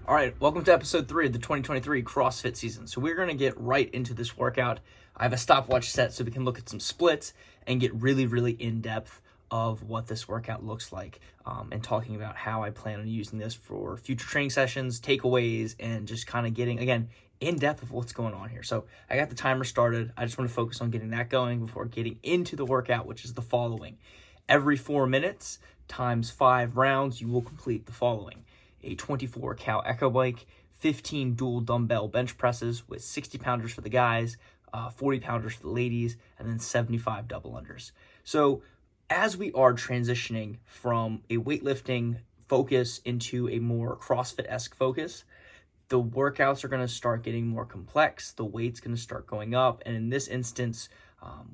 All right, welcome to episode 3 of the 2023 CrossFit season. So we're going to get right into this workout. I have a stopwatch set so we can look at some splits and get really in depth of what this workout looks like, and talking about how I plan on using this for future training sessions, takeaways, and just kind of getting, again, in depth of what's going on here. So I got the timer started. I just want to focus on getting that going before getting into the workout, which is the following. Every 4 minutes times 5 rounds, you will complete the following: a 24 cal echo bike, 15 dual dumbbell bench presses with 60 pounders for the guys, 40 pounders for the ladies, and then 75 double unders. So as we are transitioning from a weightlifting focus into a more CrossFit-esque focus, the workouts are going to start getting more complex. The weight's going to start going up. And in this instance,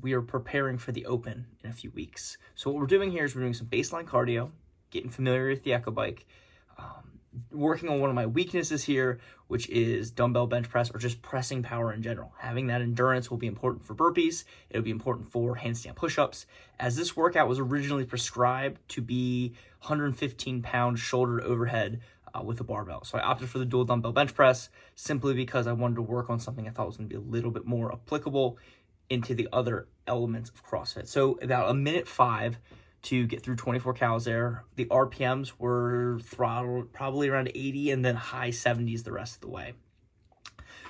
we are preparing for the open in a few weeks. So what we're doing here is we're doing some baseline cardio, getting familiar with the echo bike, working on one of my weaknesses here, which is dumbbell bench press or just pressing power in general. Having that endurance will be important for burpees. It'll be important for handstand push-ups, as this workout was originally prescribed to be 115-pound shoulder overhead with a barbell. So I opted for the dual dumbbell bench press simply because I wanted to work on something I thought was going to be a little bit more applicable into the other elements of CrossFit. So about a minute 5 to get through 24 cals there. The RPMs were throttled probably around 80 and then high 70s the rest of the way.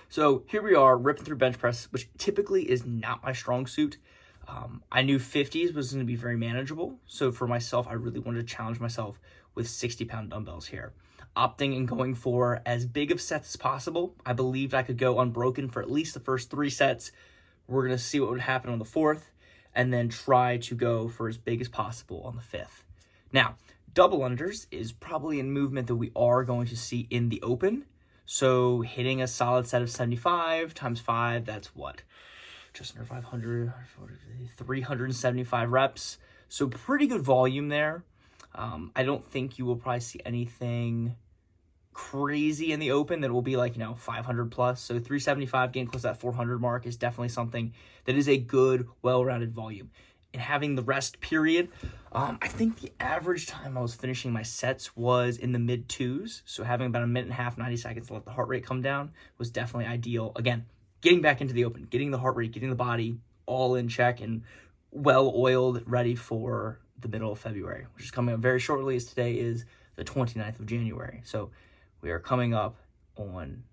So here we are ripping through bench press, which typically is not my strong suit. I knew 50s was going to be very manageable. So for myself, I really wanted to challenge myself with 60-pound dumbbells here. Opting and going for as big of sets as possible. I believed I could go unbroken for at least the first 3 sets. We're going to see what would happen on the 4th, and then try to go for as big as possible on the 5th. Now, double unders is probably a movement that we are going to see in the open. So hitting a solid set of 75 times 5, that's what? Just under 500, 375 reps. So pretty good volume there. I don't think you will probably see anything crazy in the open that will be like, 500 plus. So 375 getting close to that 400 mark is definitely something that is a good, well-rounded volume. And having the rest period, I think the average time I was finishing my sets was in the mid 2s. So having about a minute and a half, 90 seconds to let the heart rate come down was definitely ideal. Again, getting back into the open, getting the heart rate, getting the body all in check and well-oiled, ready for the middle of February, which is coming up very shortly, as today is the 29th of January. So we are coming up on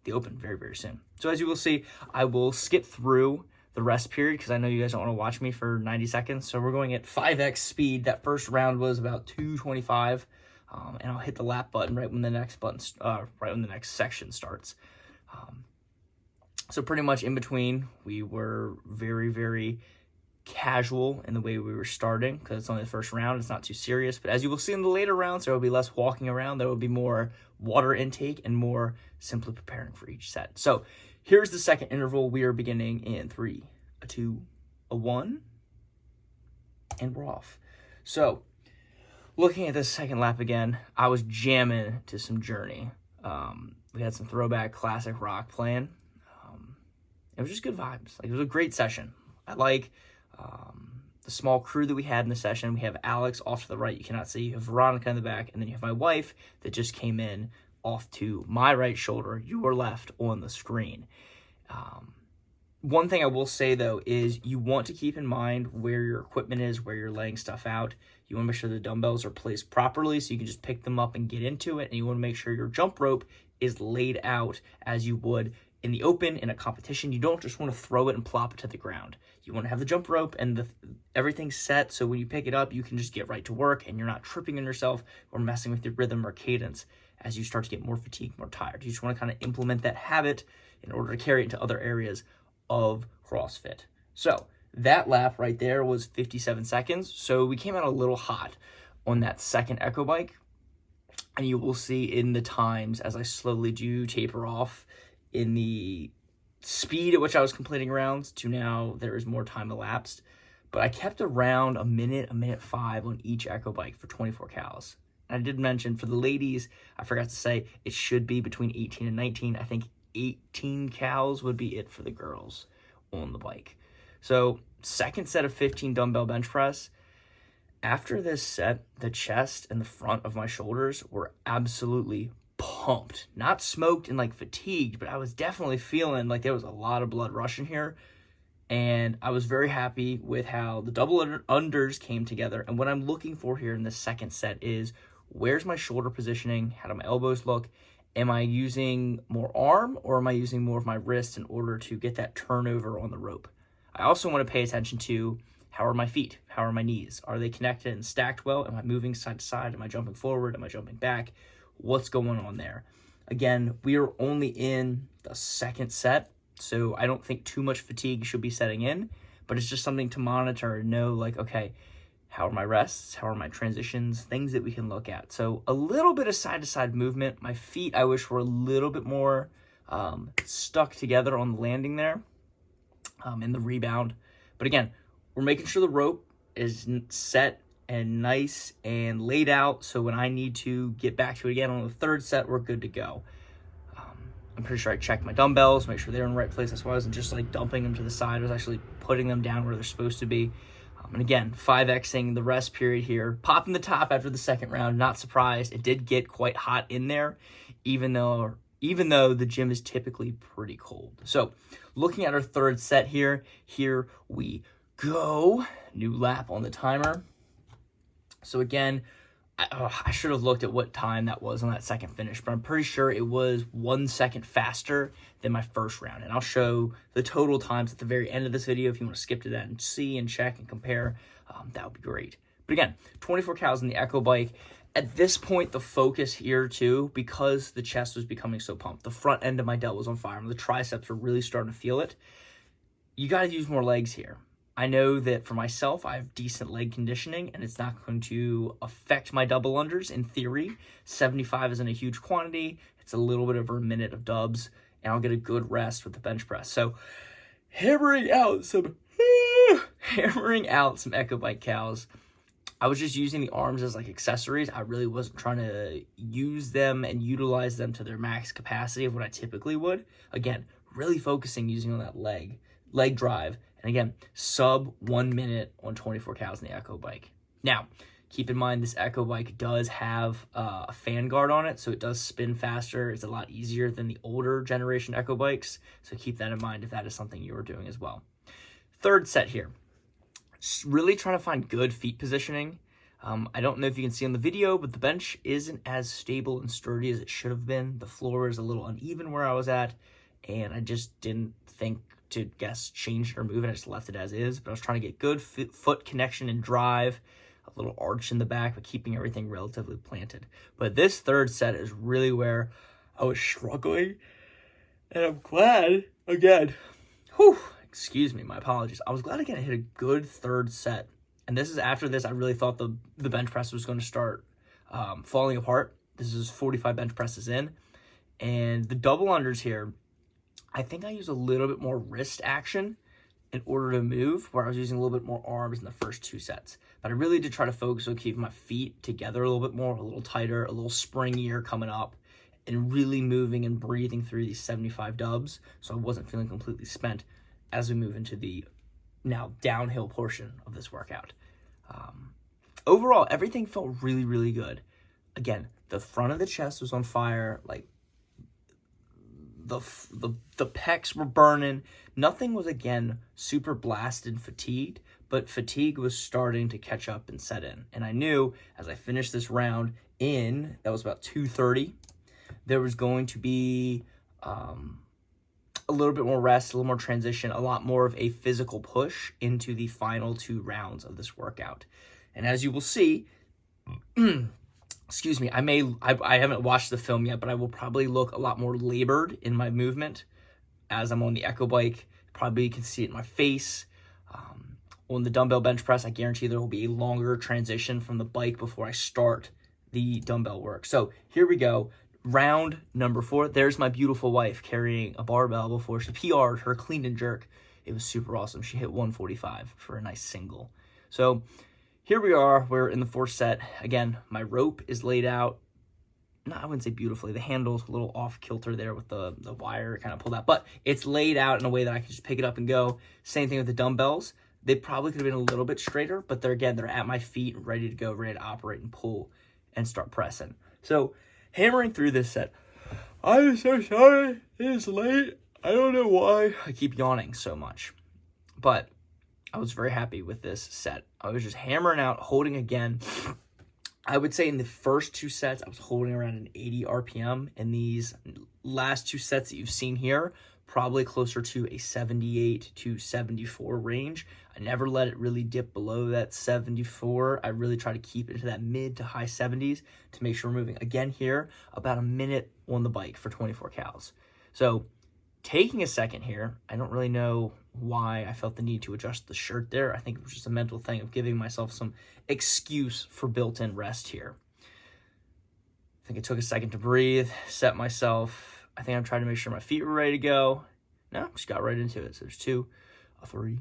the open very soon. So as you will see, I will skip through the rest period because I know you guys don't want to watch me for 90 seconds. So we're going at 5x speed. That first round was about 225, and I'll hit the lap button right when the next section starts. So pretty much in between, we were very casual in the way we were starting because it's only the first round. It's not too serious, but as you will see in the later rounds, there will be less walking around. There will be more water intake and more simply preparing for each set. So here's the second interval. We are beginning in 3, a 2, a 1, and we're off. So looking at this second lap again, I was jamming to some Journey. We had some throwback classic rock playing. It was just good vibes. Like, it was a great session. I like the small crew that we had in the session. We have Alex off to the right, you cannot see. You have Veronica in the back, and then you have my wife that just came in off to my right shoulder, your left on the screen. One thing I will say, though, is you want to keep in mind where your equipment is, where you're laying stuff out. You want to make sure the dumbbells are placed properly so you can just pick them up and get into it. And you want to make sure your jump rope is laid out as you would in the open, in a competition. You don't just want to throw it and plop it to the ground. You want to have the jump rope and everything set so when you pick it up, you can just get right to work and you're not tripping on yourself or messing with your rhythm or cadence as you start to get more fatigued, more tired. You just want to kind of implement that habit in order to carry it into other areas of CrossFit. So that lap right there was 57 seconds. So we came out a little hot on that second echo bike. And you will see in the times as I slowly do taper off in the speed at which I was completing rounds to now there is more time elapsed. But I kept around a minute 5 on each echo bike for 24 cals. And I did mention for the ladies, I forgot to say, it should be between 18 and 19. I think 18 cals would be it for the girls on the bike. So second set of 15 dumbbell bench press. After this set, the chest and the front of my shoulders were absolutely pumped pumped, not smoked and like fatigued, but I was definitely feeling like there was a lot of blood rushing here. And I was very happy with how the double unders came together. And what I'm looking for here in the second set is, where's my shoulder positioning? How do my elbows look? Am I using more arm or am I using more of my wrist in order to get that turnover on the rope? I also want to pay attention to, how are my feet? How are my knees? Are they connected and stacked well? Am I moving side to side? Am I jumping forward? Am I jumping back? What's going on there? Again, we are only in the second set, so I don't think too much fatigue should be setting in, but it's just something to monitor and know, like, okay, how are my rests? How are my transitions? Things that we can look at. So a little bit of side-to-side movement. My feet, I wish, were a little bit more stuck together on the landing there in the rebound. But again, we're making sure the rope is set and nice and laid out, so when I need to get back to it again on the third set, we're good to go. I'm pretty sure I checked my dumbbells, make sure they're in the right place. That's why I wasn't just like dumping them to the side. I was actually putting them down where they're supposed to be. And again, 5Xing the rest period here. Popping the top after the second round, not surprised. It did get quite hot in there, even though the gym is typically pretty cold. So looking at our third set here we go. New lap on the timer. So again, I should have looked at what time that was on that second finish, but I'm pretty sure it was 1 second faster than my first round. And I'll show the total times at the very end of this video. If you want to skip to that and see and check and compare, that would be great. But again, 24 cows in the Echo Bike. At this point, the focus here too, because the chest was becoming so pumped, the front end of my delt was on fire, and the triceps were really starting to feel it. You got to use more legs here. I know that for myself, I have decent leg conditioning, and it's not going to affect my double unders in theory. 75 isn't a huge quantity. It's a little bit over a minute of dubs, and I'll get a good rest with the bench press. So hammering out some Echo Bike cows. I was just using the arms as like accessories. I really wasn't trying to use them and utilize them to their max capacity of what I typically would. Again, really focusing using on that leg drive. And again, sub 1 minute on 24 cows in the Echo Bike. Now, keep in mind this Echo Bike does have a fan guard on it, so it does spin faster. It's a lot easier than the older generation Echo Bikes, so keep that in mind if that is something you are doing as well. Third set here. Really trying to find good feet positioning. I don't know if you can see on the video, but the bench isn't as stable and sturdy as it should have been. The floor is a little uneven where I was at, and I just didn't think to change it or move it. I just left it as is, but I was trying to get good foot connection and drive, a little arch in the back, but keeping everything relatively planted. But this third set is really where I was struggling, and I'm glad, again, excuse me, my apologies. I was glad again I hit a good third set, and this is after this, I really thought the bench press was going to start falling apart. This is 45 bench presses in, and the double unders here, I think I used a little bit more wrist action in order to move, where I was using a little bit more arms in the first two sets. But I really did try to focus on keeping my feet together a little bit more, a little tighter, a little springier coming up, and really moving and breathing through these 75 dubs, so I wasn't feeling completely spent as we move into the now downhill portion of this workout. Overall, everything felt really, really good. Again, the front of the chest was on fire, like the pecs were burning. Nothing was, again, super blasted and fatigued, but fatigue was starting to catch up and set in. And I knew as I finished this round that was about 2:30, there was going to be a little bit more rest, a little more transition, a lot more of a physical push into the final 2 rounds of this workout. And as you will see, excuse me, I haven't watched the film yet, but I will probably look a lot more labored in my movement as I'm on the Echo Bike. Probably can see it in my face. On the dumbbell bench press, I guarantee there will be a longer transition from the bike before I start the dumbbell work. So here we go. Round number 4. There's my beautiful wife carrying a barbell before she PR'd her clean and jerk. It was super awesome. She hit 145 for a nice single. So here we are. We're in the 4th set. Again, my rope is laid out. No, I wouldn't say beautifully. The handle's a little off kilter there with the wire kind of pulled out. But it's laid out in a way that I can just pick it up and go. Same thing with the dumbbells. They probably could have been a little bit straighter, but they're at my feet, ready to go, ready to operate and pull and start pressing. So hammering through this set. I'm so sorry. It is late. I don't know why I keep yawning so much. But I was very happy with this set. I was just hammering out, holding again. I would say in the first 2 sets, I was holding around an 80 RPM. In these last 2 sets that you've seen here, probably closer to a 78 to 74 range. I never let it really dip below that 74. I really try to keep it to that mid to high 70s to make sure we're moving. Again here, about a minute on the bike for 24 cows. So taking a second here, I don't really know why I felt the need to adjust the shirt there. I think it was just a mental thing of giving myself some excuse for built-in rest here. I think it took a second to breathe, set myself. I think I'm trying to make sure my feet were ready to go. No, just got right into it. So there's 2, a 3.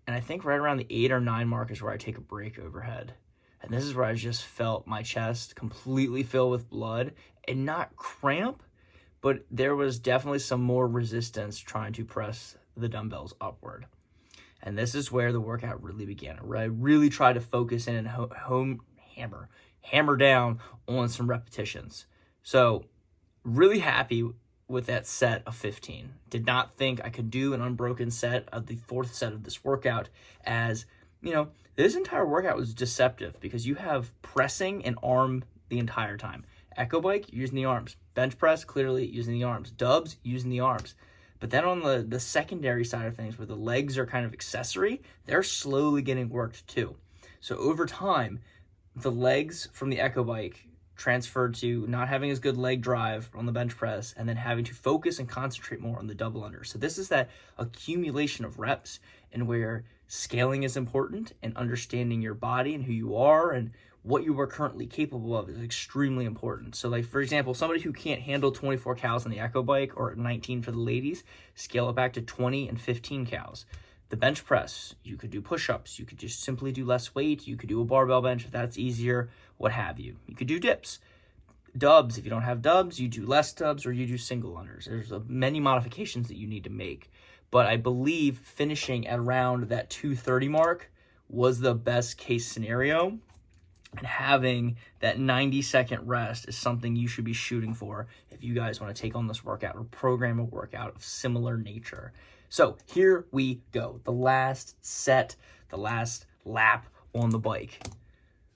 And I think right around the 8 or 9 mark is where I take a break overhead. And this is where I just felt my chest completely fill with blood and not cramp, but there was definitely some more resistance trying to press the dumbbells upward. And this is where the workout really began. I really tried to focus in and hammer down on some repetitions. So really happy with that set of 15. Did not think I could do an unbroken set of the 4th set of this workout, as, you know, this entire workout was deceptive because you have pressing and arm the entire time. Echo bike, using the arms. Bench press, clearly using the arms. Dubs, using the arms. But then on the secondary side of things, where the legs are kind of accessory, they're slowly getting worked too. So over time, the legs from the Echo bike transferred to not having as good leg drive on the bench press and then having to focus and concentrate more on the double under. So this is that accumulation of reps, and where scaling is important and understanding your body and who you are and what you are currently capable of is extremely important. So like, for example, somebody who can't handle 24 cows on the Echo bike, or 19 for the ladies, scale it back to 20 and 15 cows. The bench press, you could do push-ups, you could just simply do less weight, you could do a barbell bench if that's easier, what have you. You could do dips. Dubs, if you don't have dubs, you do less dubs or you do single unders. There's many modifications that you need to make. But I believe finishing at around that 230 mark was the best case scenario. And having that 90-second rest is something you should be shooting for if you guys want to take on this workout or program a workout of similar nature. So here we go. The last set, the last lap on the bike.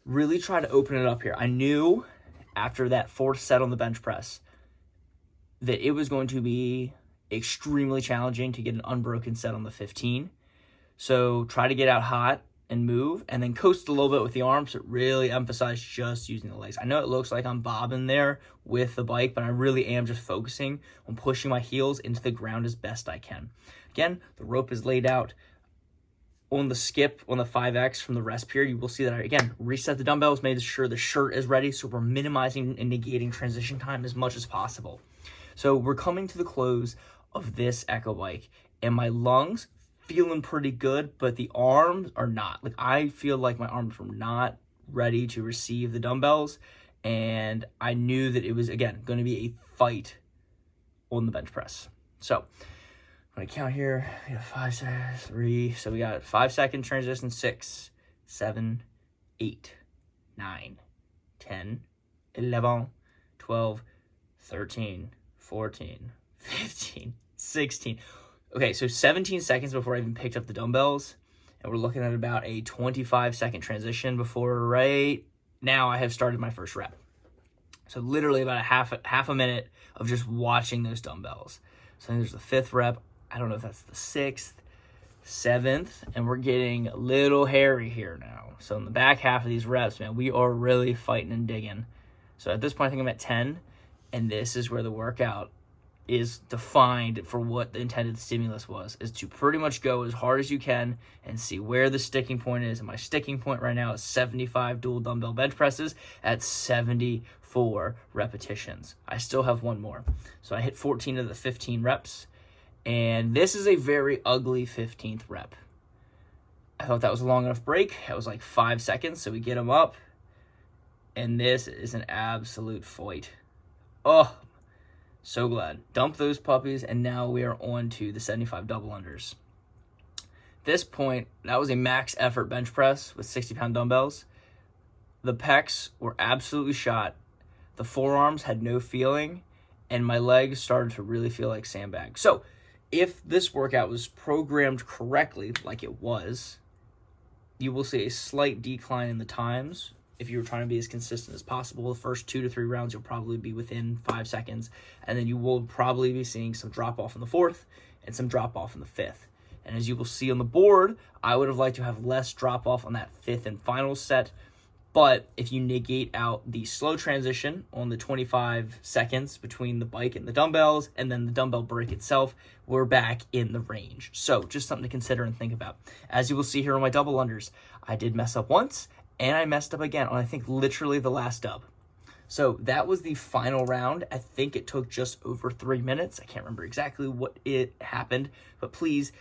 Really try to open it up here. I knew after that 4th set on the bench press that it was going to be extremely challenging to get an unbroken set on the 15. So try to get out hot and move, and then coast a little bit with the arms, but really emphasize just using the legs. I know it looks like I'm bobbing there with the bike, but I really am just focusing on pushing my heels into the ground as best I can. Again, the rope is laid out on the skip on the 5X from the rest period. You will see that I, again, reset the dumbbells, made sure the shirt is ready, so we're minimizing and negating transition time as much as possible. So we're coming to the close of this Echo bike, and my lungs feeling pretty good, but the arms are not. Like, I feel like my arms were not ready to receive the dumbbells, and I knew that it was, again, going to be a fight on the bench press. So I'm going to count here. We have 5 seconds, 3. So we got 5-second transition, 6, 7, 8, 9, 10, 11, 12, 13, 14, 15, 16. Okay, so 17 seconds before I even picked up the dumbbells, and we're looking at about a 25-second transition before right now I have started my first rep. So literally about a half a minute of just watching those dumbbells. So I think there's the 5th rep. I don't know if that's the 6th, 7th, and we're getting a little hairy here now. So in the back half of these reps, man, we are really fighting and digging. So at this point, I think I'm at 10, and this is where the workout is defined for what the intended stimulus was, is to pretty much go as hard as you can and see where the sticking point is. And my sticking point right now is 75 dual dumbbell bench presses at 74 repetitions. I still have one more. So I hit 14 of the 15 reps, and this is a very ugly 15th rep. I thought that was a long enough break. It was like 5 seconds, so we get them up, and this is an absolute fight. Oh, so glad. Dump those puppies, and now we are on to the 75 double unders. This point, that was a max effort bench press with 60-pound dumbbells. The pecs were absolutely shot. The forearms had no feeling, and my legs started to really feel like sandbags. So if this workout was programmed correctly, like it was, you will see a slight decline in the times. If you were trying to be as consistent as possible, the first 2 to 3 rounds, you'll probably be within 5 seconds. And then you will probably be seeing some drop off in the 4th and some drop off in the 5th. And as you will see on the board, I would have liked to have less drop off on that 5th and final set. But if you negate out the slow transition on the 25 seconds between the bike and the dumbbells, and then the dumbbell break itself, we're back in the range. So just something to consider and think about. As you will see here on my double unders, I did mess up once, and I messed up again on, I think, literally the last dub. So that was the final round. I think it took just over 3 minutes. I can't remember exactly what it happened, but please,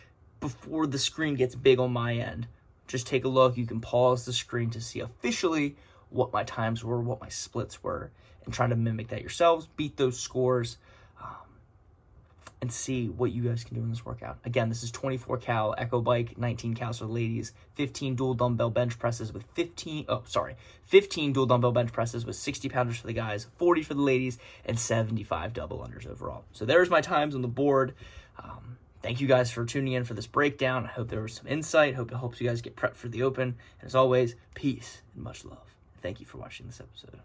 before the screen gets big on my end, just take a look. You can pause the screen to see officially what my times were, what my splits were, and try to mimic that yourselves, beat those scores, and see what you guys can do in this workout. Again, this is 24 cal Echo Bike, 19 cals for the ladies, 15 dual dumbbell bench presses with 15 dual dumbbell bench presses with 60 pounders for the guys, 40 for the ladies, and 75 double unders overall. So there's my times on the board. Thank you guys for tuning in for this breakdown. I hope there was some insight. Hope it helps you guys get prepped for the Open. And as always, peace and much love. Thank you for watching this episode.